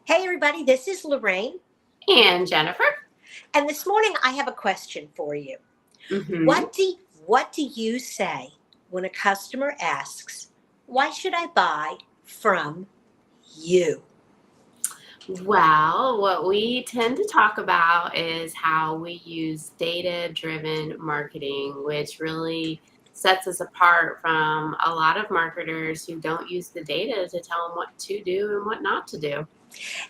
Hey, everybody, this is Lorraine. And Jennifer. And this morning I have a question for you. hmm What do you say when a customer asks, why should I buy from you? Well, what we tend to talk about is how we use data driven marketing, which really sets us apart from a lot of marketers who don't use the data to tell them what to do and what not to do.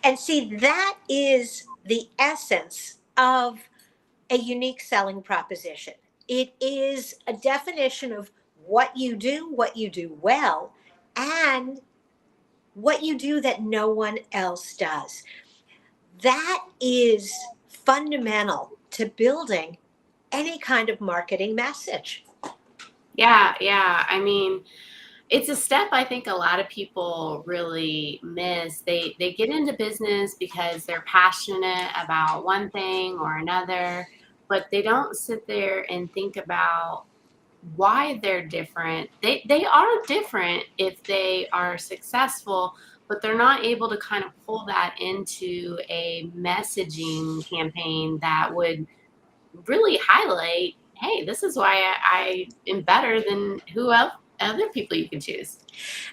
And see, that is the essence of a unique selling proposition. It is a definition of what you do well, and what you do that no one else does. That is fundamental to building any kind of marketing message. Yeah. I mean, it's a step I think a lot of people really miss. They get into business because they're passionate about one thing or another, but they don't sit there and think about why they're different. They are different if they are successful, but they're not able to kind of pull that into a messaging campaign that would really highlight, hey, this is why I am better than who else other people you can choose.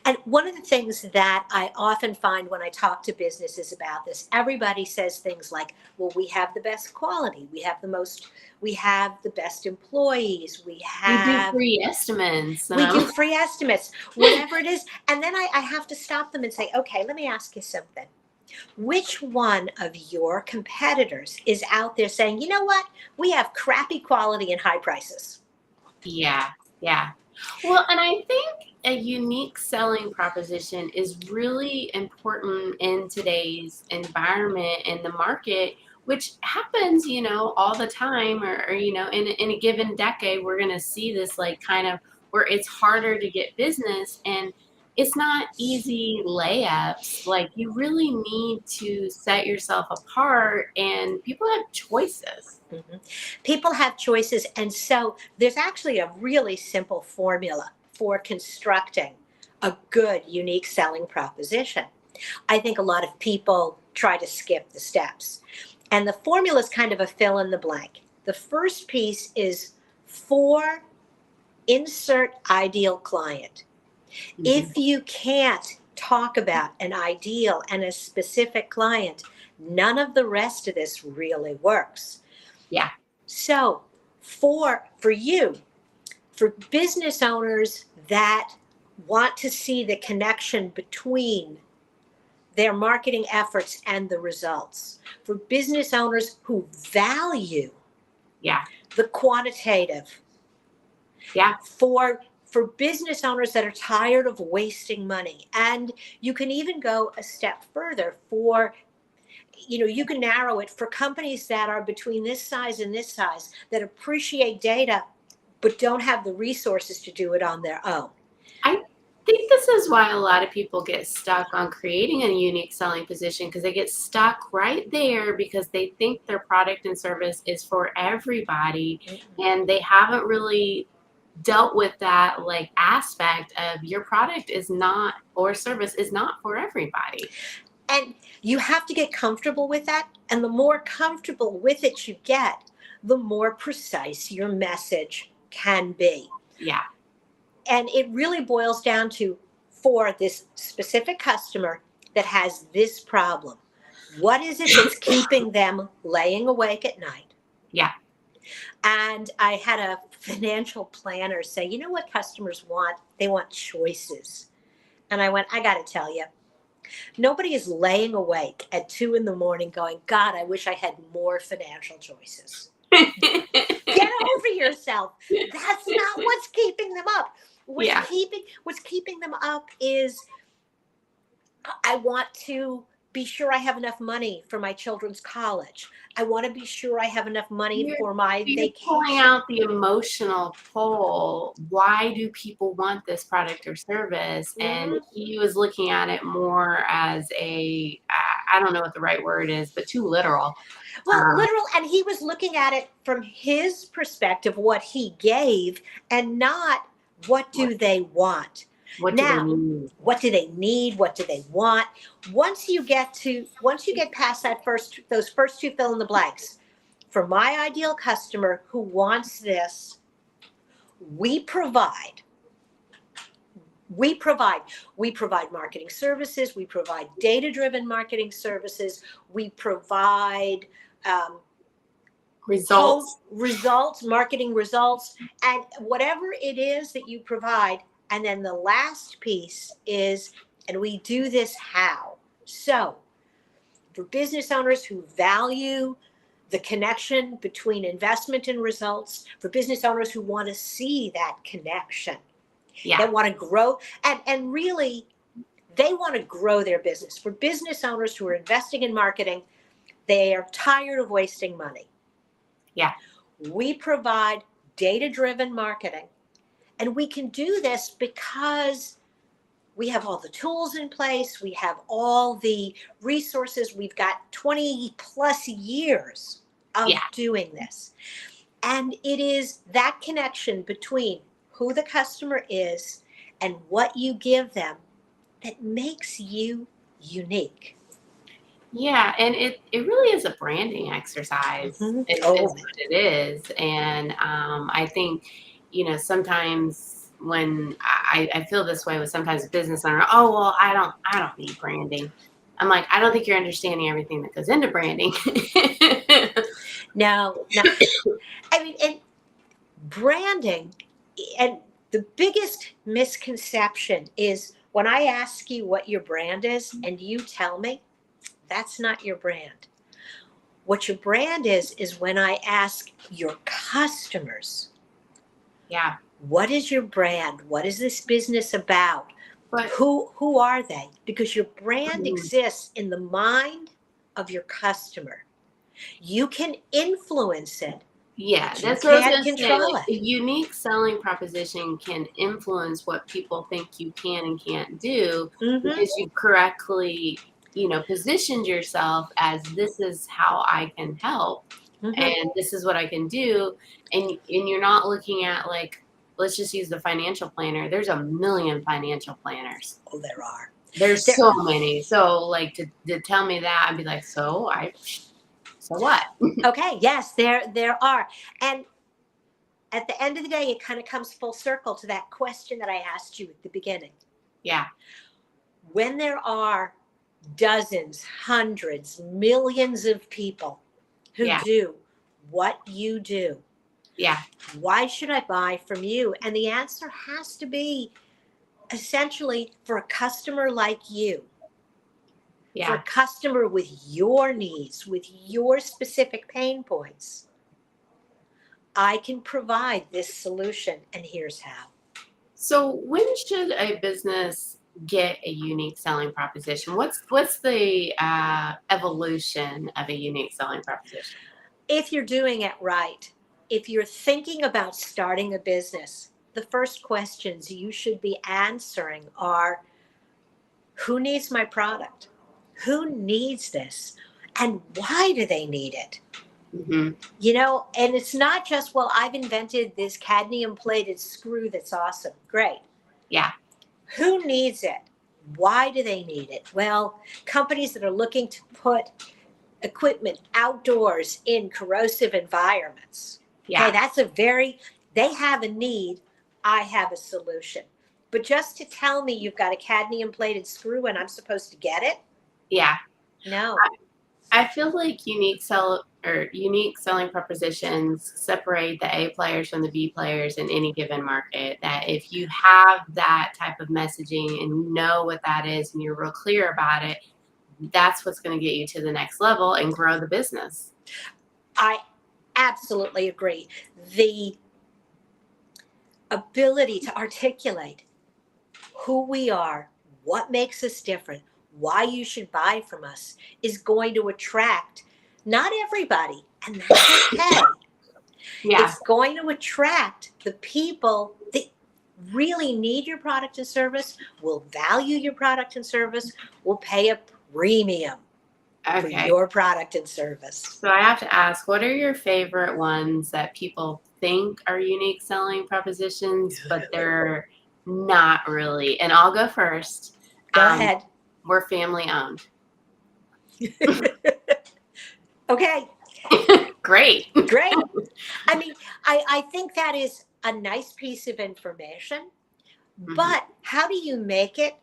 And one of the things that I often find when I talk to businesses about this, everybody says things like, well, we have the best quality, we have the best employees, We we do do free estimates, whatever it is. And then I have to stop them and say, okay, let me ask you something. Which one of your competitors is out there saying, you know what, we have crappy quality and high prices? Yeah, yeah. Well, and I think a unique selling proposition is really important in today's environment in the market, which happens, all the time, or in a given decade, we're going to see this like kind of where it's harder to get business and it's not easy layups. Like you really need to set yourself apart, and people have choices. Mhm. People have choices. And so there's actually a really simple formula for constructing a good, unique selling proposition. I think a lot of people try to skip the steps. And the formula is kind of a fill in the blank. The first piece is for insert ideal client. Mhm. If you can't talk about an ideal and a specific client, none of the rest of this really works. Yeah. So, for you, for business owners that want to see the connection between their marketing efforts and the results, for business owners who value Yeah. the quantitative, Yeah. for business owners that are tired of wasting money, and you can even go a step further for, you can narrow it for companies that are between this size and this size that appreciate data but don't have the resources to do it on their own. I think this is why a lot of people get stuck on creating a unique selling position because they get stuck right there because they think their product and service is for everybody and they haven't really dealt with that like aspect of your product is not or service is not for everybody. And you have to get comfortable with that. And the more comfortable with it you get, the more precise your message can be. Yeah. And it really boils down to, for this specific customer that has this problem, what is it that's keeping them laying awake at night? Yeah. And I had a financial planner say, you know what customers want? They want choices. And I went, I got to tell you, nobody is laying awake at 2 in the morning going, God, I wish I had more financial choices. Get over yourself. That's not what's keeping them up. Yeah. What's keeping them up is, I want to be sure I have enough money for my children's college. I want to be sure I have enough money You're, for my you're pulling vacation. out the emotional pull. Why do people want this product or service? And Mhm. he was looking at it more as I don't know what the right word is, but too literal. Well, Um, literal, and he was looking at it from his perspective, what he gave, and not what do they want. What do they Now, need? what do they need? What do they want? Once you get past those first two fill in the blanks, for my ideal customer who wants this, we provide we provide we provide marketing services, we provide data driven marketing services, we provide Results. results, marketing results, and whatever it is that you provide. And then the last piece is, and we do this how? So, for business owners who value the connection between investment and results, for business owners who want to see that connection, Yeah. that want to grow, and really, they want to grow their business. For business owners who are investing in marketing, they are tired of wasting money. Yeah. We provide data-driven marketing, and we can do this because we have all the tools in place, we have all the resources, we've got 20 plus years of doing this. And it is that connection between who the customer is and what you give them that makes you unique. Yeah, and it really is a branding exercise. Mhm. Is what it is, and I think sometimes when I feel this way with sometimes business owner, oh well, I don't need branding. I'm like, I don't think you're understanding everything that goes into branding. No. I mean, and branding, and the biggest misconception is when I ask you what your brand is and you tell me, that's not your brand. What your brand is when I ask your customers, Yeah. what is your brand? What is this business about? But Who are they? Because your brand exists in the mind of your customer. You can influence it. yeah, You that's what I was can't going to say. control Like, it. a unique selling proposition can influence what people think you can and can't do Mhm. because you correctly, positioned yourself as this is how I can help Mhm. and this is what I can do. And you're not looking at, like, let's just use the financial planner. There's a million financial planners. Oh, there are. There's There- so many. So like to tell me that, I'd be like, so what? Okay, yes, there are. And at the end of the day, it kind of comes full circle to that question that I asked you at the beginning. Yeah. When there are dozens, hundreds, millions of people who Yeah. do what you do, Yeah. why should I buy from you? And the answer has to be essentially for a customer like you, for a Yeah. customer with your needs, with your specific pain points. I can provide this solution, and here's how. So when should a business get a unique selling proposition? What's the evolution of a unique selling proposition? If you're doing it right, if you're thinking about starting a business, the first questions you should be answering are, who needs my product? Who needs this? And why do they need it? Mm-hmm. And it's not just, well, I've invented this cadmium plated screw that's awesome. Great. Yeah. Who needs it? Why do they need it? Well, companies that are looking to put equipment outdoors in corrosive environments. Yeah. Okay, they have a need. I have a solution. But just to tell me you've got a cadmium plated screw and I'm supposed to get it? Yeah. No. I feel like unique selling propositions separate the A players from the B players in any given market. That if you have that type of messaging and you know what that is and you're real clear about it, that's what's going to get you to the next level and grow the business. I absolutely agree. The ability to articulate who we are, what makes us different, why you should buy from us is going to attract not everybody, and that's okay. Yeah. It's going to attract the people that really need your product and service, will value your product and service, will pay a premium for your product and service. So I have to ask, what are your favorite ones that people think are unique selling propositions, but they're Not really. And I'll go first. Go Um, ahead. we're family owned. Okay, Great. great. I mean, I think that is a nice piece of information, Mhm. but how do you make it?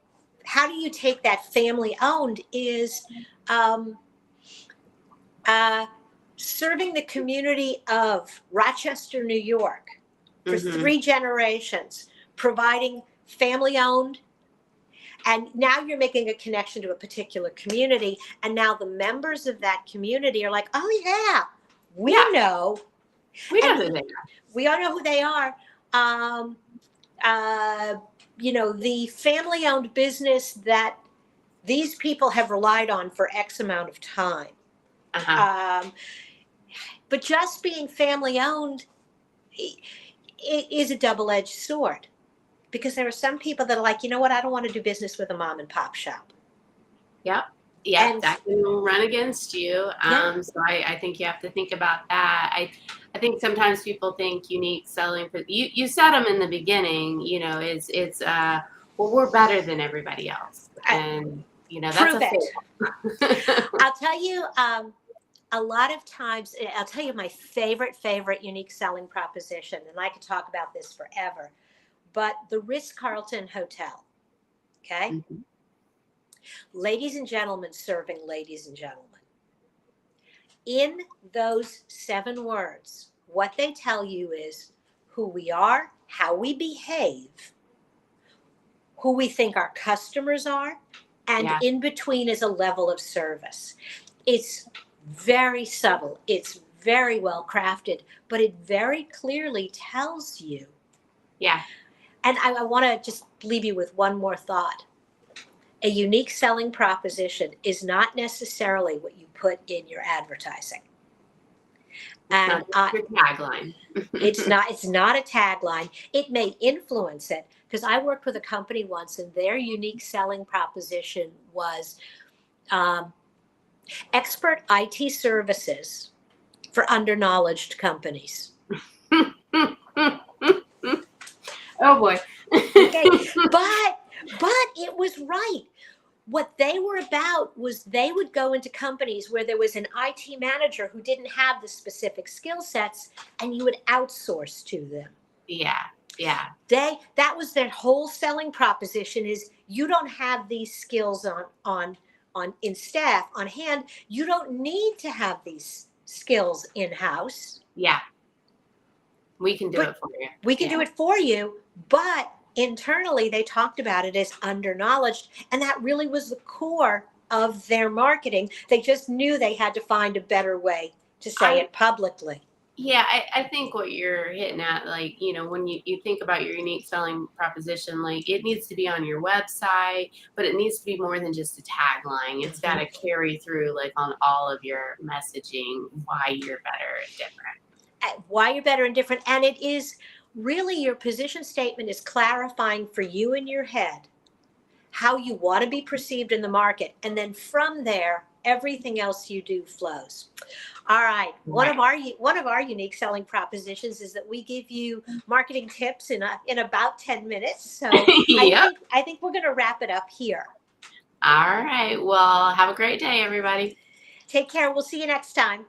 How do you take that family owned is um, serving the community of Rochester, New York for Mhm. 3 generations, providing family owned. And now you're making a connection to a particular community. And now the members of that community are like, oh, yeah, we Yeah, know. we know And who they are. we all know who they are. Um, uh, the family owned business that these people have relied on for X amount of time. Uh-huh. Um, but just being family owned is a double edged sword because there are some people that are like, you know what, I don't want to do business with a mom and pop shop. Yep. Yep. And That can run against you. yeah, So I think you have to think about that. I think sometimes people think unique selling, but you said them in the beginning, it's well, we're better than everybody else. I, And, that's prove a it. fail. I'll tell you, a lot of times, I'll tell you my favorite unique selling proposition, and I could talk about this forever, but the Ritz-Carlton Hotel, okay? Mhm. Ladies and gentlemen serving ladies and gentlemen. In those 7 words, what they tell you is who we are, how we behave, who we think our customers are, and Yeah. in between is a level of service. It's very subtle, it's very well crafted, but it very clearly tells you. Yeah. And I want to just leave you with one more thought. A unique selling proposition is not necessarily what you put in your advertising. It's And not just your tagline. it's not a tagline. It may influence it because I worked with a company once and their unique selling proposition was um, expert IT services for underknowledged companies. Oh boy. Okay, but it was right. What they were about was they would go into companies where there was an IT manager who didn't have the specific skill sets, and you would outsource to them. Yeah. Yeah. That was their whole selling proposition is you don't have these skills on in staff on hand. You don't need to have these skills in house, Yeah. We can do but it for you. we can Yeah. do it for you. But internally, they talked about it as underknowledged, and that really was the core of their marketing. They just knew they had to find a better way to say I it publicly. Yeah, I think what you're hitting at, like, when you think about your unique selling proposition, like it needs to be on your website, but it needs to be more than just a tagline. It's got Mhm. to carry through like on all of your messaging, why you're better and different. Why you're better and different. And it is really your position statement is clarifying for you in your head how you want to be perceived in the market. And then from there, everything else you do flows. All right. One Right. of our unique selling propositions is that we give you marketing tips in about 10 minutes. So Yep. I think we're going to wrap it up here. All right. Well, have a great day, everybody. Take care. We'll see you next time.